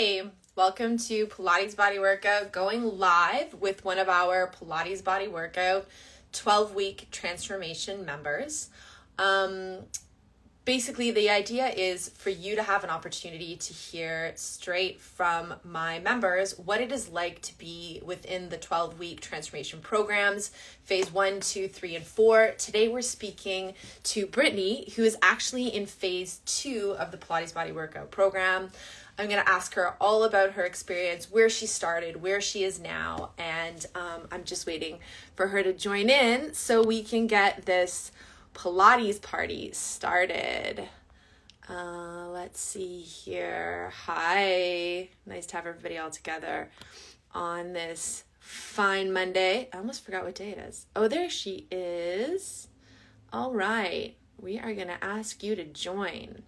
Hi, welcome to Pilates Body Workout, going live with one of our Pilates Body Workout 12-week transformation members. Basically, the idea is for you to have an opportunity to hear straight from my members what it is like to be within the 12-week transformation programs, phase 1, 2, 3, and 4. Today, we're speaking to Brittany, who is actually in phase 2 of the Pilates Body Workout program. I'm going to ask her all about her experience, where she started, where she is now, and I'm just waiting for her to join in so we can get this Pilates party started. Let's see here. Hi. Nice to have everybody all together on this fine Monday. I almost forgot what day it is. Oh, there she is. All right. We are going to ask you to join.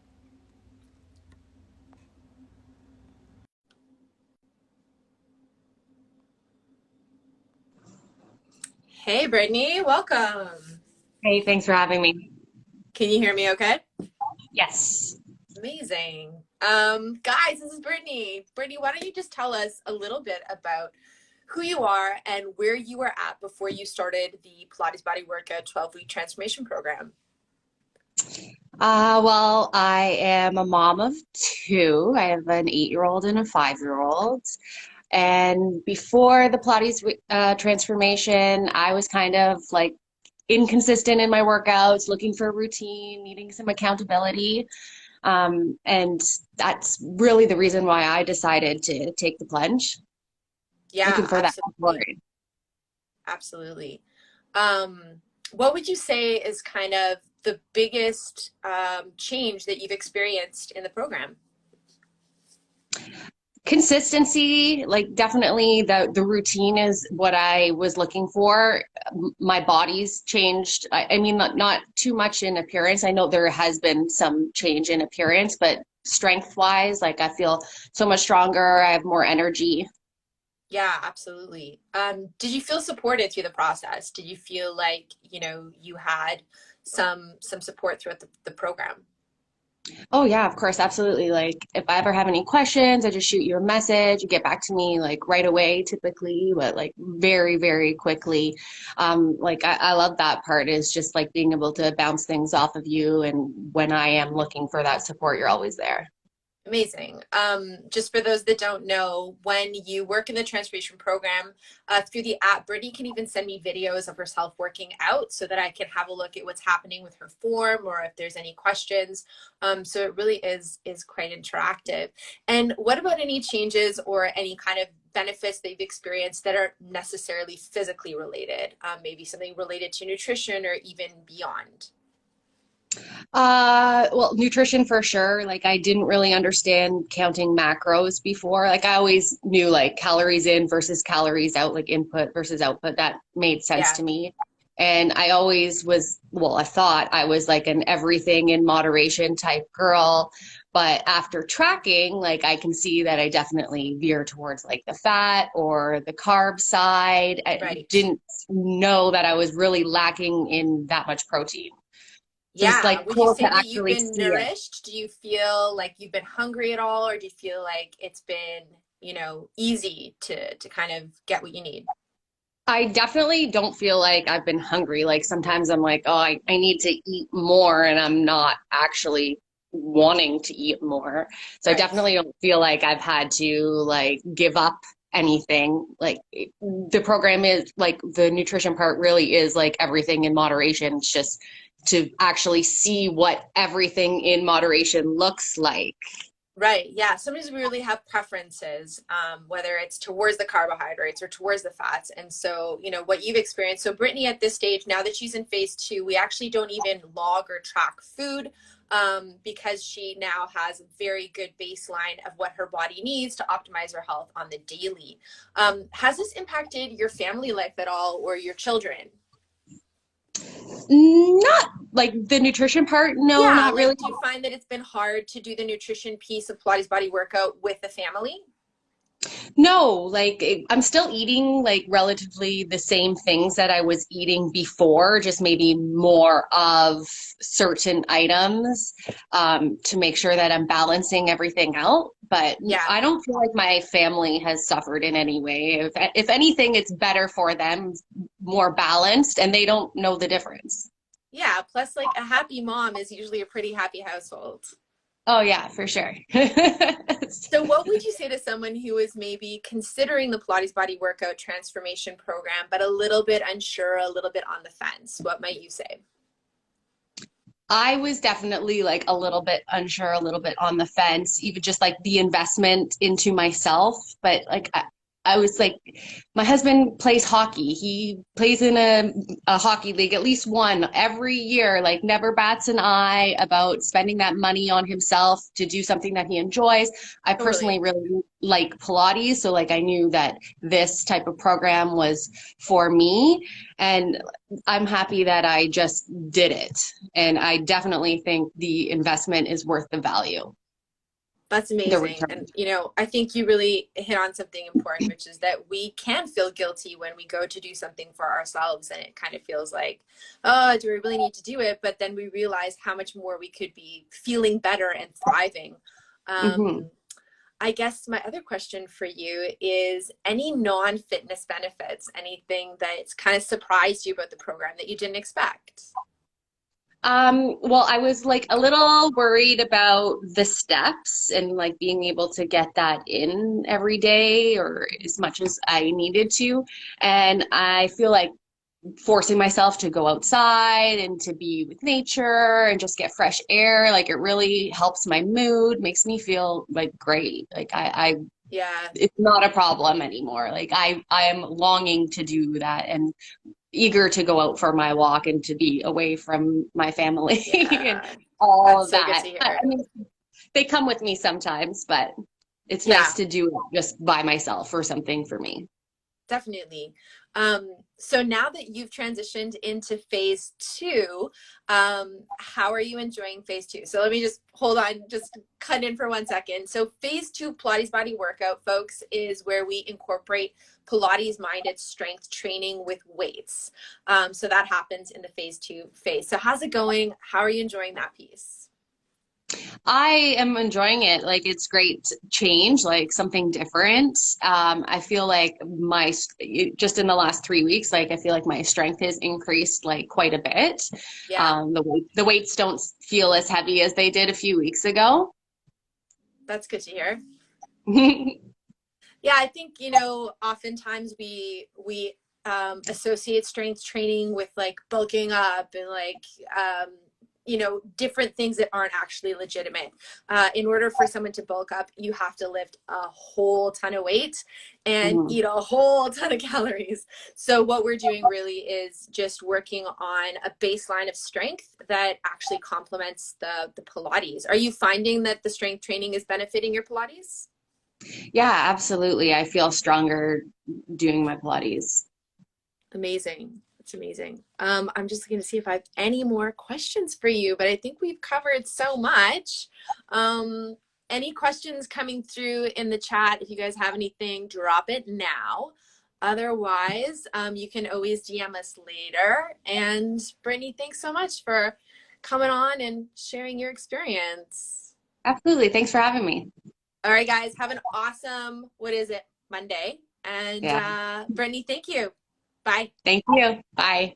Hey, Brittany. Welcome. Hey, thanks for having me. Can you hear me okay? Yes. Amazing. Guys, this is Brittany. Brittany, why don't you just tell us a little bit about who you are and where you were at before you started the Pilates Body Workout 12-week transformation program? Well, I am a mom of two. I have an 8-year-old and a 5-year-old. And before the Pilates transformation, I was kind of like inconsistent in my workouts, looking for a routine, needing some accountability. And that's really the reason why I decided to take the plunge, looking Yeah, for that support. absolutely. Absolutely. What would you say is kind of the biggest change that you've experienced in the program? Consistency, like definitely the routine is what I was looking for. My body's changed. I mean, not too much in appearance. I know there has been some change in appearance, but strength wise, like I feel so much stronger. I have more energy. Yeah, absolutely. Did you feel supported through the process? Did you feel like, you had some support throughout the program? Oh yeah, of course, absolutely. Like if I ever have any questions, I just shoot you a message. You get back to me like right away, typically, but like very, very quickly. Like I love that part is just like being able to bounce things off of you. And when I am looking for that support, you're always there. Amazing. Just for those that don't know, when you work in the transformation program through the app, Brittany can even send me videos of herself working out so that I can have a look at what's happening with her form or if there's any questions. So it really is quite interactive. And what about any changes or any kind of benefits that you've experienced that aren't necessarily physically related? Maybe something related to nutrition or even beyond? Well, nutrition for sure. Like I didn't really understand counting macros before. Like I always knew like calories in versus calories out, like input versus output. That made sense Yeah. to me. And I always was, well, I thought I was like an everything in moderation type girl. But after tracking, like I can see that I definitely veer towards like the fat or the carb side. I Right. didn't know that I was really lacking in that much protein. So it's Yeah. like Would you cool say to that you've actually been see it. nourished? Do you feel like you've been hungry at all, or do you feel like it's been, easy to kind of get what you need? I definitely don't feel like I've been hungry. Like sometimes I'm like, oh, I need to eat more, and I'm not actually wanting to eat more. So I Right. definitely don't feel like I've had to like give up anything. Like the program is like the nutrition part really is like everything in moderation. It's just to actually see what everything in moderation looks like. Right. Yeah. Sometimes we really have preferences, whether it's towards the carbohydrates or towards the fats. And so, what you've experienced. So, Brittany, at this stage, now that she's in phase 2, we actually don't even log or track food because she now has a very good baseline of what her body needs to optimize her health on the daily. Has this impacted your family life at all or your children? Not like the nutrition part, no, Yeah, not really. like do you find that it's been hard to do the nutrition piece of Pilates body workout with the family? No, like I'm still eating like relatively the same things that I was eating before, just maybe more of certain items to make sure that I'm balancing everything out. But Yeah. I don't feel like my family has suffered in any way. If anything, it's better for them, more balanced, and they don't know the difference. Yeah. Plus, like a happy mom is usually a pretty happy household. Oh yeah, for sure. So, what would you say to someone who is maybe considering the Pilates Body Workout Transformation Program, but a little bit unsure, a little bit on the fence? What might you say? I was definitely like a little bit unsure, a little bit on the fence, even just like the investment into myself. But like I was like, my husband plays hockey. He plays in a hockey league, at least one every year, like never bats an eye about spending that money on himself to do something that he enjoys. I personally Totally. really like Pilates. So like I knew that this type of program was for me. And I'm happy that I just did it. And I definitely think the investment is worth the value, That's the amazing. return. And, I think you really hit on something important, which is that we can feel guilty when we go to do something for ourselves. And it kind of feels like, oh, do we really need to do it? But then we realize how much more we could be feeling better and thriving. Hmm. Um, I guess my other question for you is any non-fitness benefits, anything that's kind of surprised you about the program that you didn't expect? Well, I was like a little worried about the steps and like being able to get that in every day or as much as I needed to. And I feel like forcing myself to go outside and to be with nature and just get fresh air, like it really helps my mood, makes me feel like great. Like I Yeah, it's not a problem anymore. Like I am longing to do that and eager to go out for my walk and to be away from my family and yeah. all That's of so good that. to I hear. mean, they come with me sometimes, but it's nice Yeah. to do it just by myself or something for me. Definitely. So now that you've transitioned into phase two, how are you enjoying phase two? So let me just hold on, just cut in for 1 second. So phase two Pilates body workout, folks, is where we incorporate Pilates minded strength training with weights. So that happens in the phase two phase. So how's it going? How are you enjoying that piece? I am enjoying it. Like it's great change, like something different. I feel like just in the last 3 weeks, like I feel like my strength has increased like quite a bit. Yeah, The weights don't feel as heavy as they did a few weeks ago. that's good to hear. Yeah, I think, oftentimes we associate strength training with like bulking up and like different things that aren't actually legitimate. In order for someone to bulk up, you have to lift a whole ton of weight and Mhm. eat a whole ton of calories. So what we're doing really is just working on a baseline of strength that actually complements the Pilates. Are you finding that the strength training is benefiting your Pilates? Yeah, absolutely. I feel stronger doing my Pilates. Amazing. It's amazing. I'm just going to see if I have any more questions for you, but I think we've covered so much. Um, any questions coming through in the chat? If you guys have anything, drop it now. Otherwise, you can always DM us later. And Brittany, thanks so much for coming on and sharing your experience. Absolutely. Thanks for having me. All right, guys, have an awesome, what is it, Monday. And Yeah. Brittany, thank you. Bye. Thank you. Bye.